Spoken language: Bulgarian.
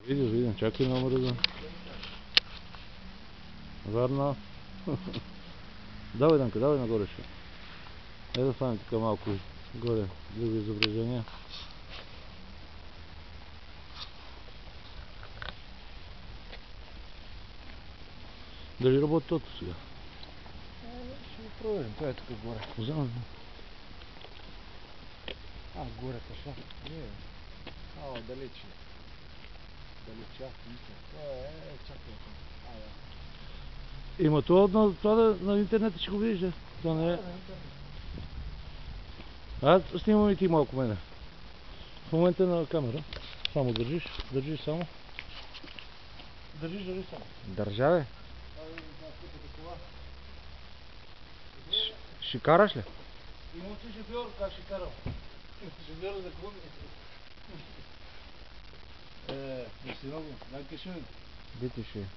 Видим, чакай номера да... Варна. Давай, Данка, давай нагоре ще. Да стане така малко горе, друго изображение. Дали работи тото сега? Ще го проверим, той е тук горе. Вземам. Горе пошла. Не, далече. Далеча, мисля. Чакай. Има това на интернета ще го видиш, да? Това не е... Снимам и ти малко мене. В момента на камера. Само държиш само. Държиш само. Държа, бе. Ще караш ли? Имам си шофьор, как ще карам? Шофьор за клуби. Merci много. Danke schön. Bitte schön.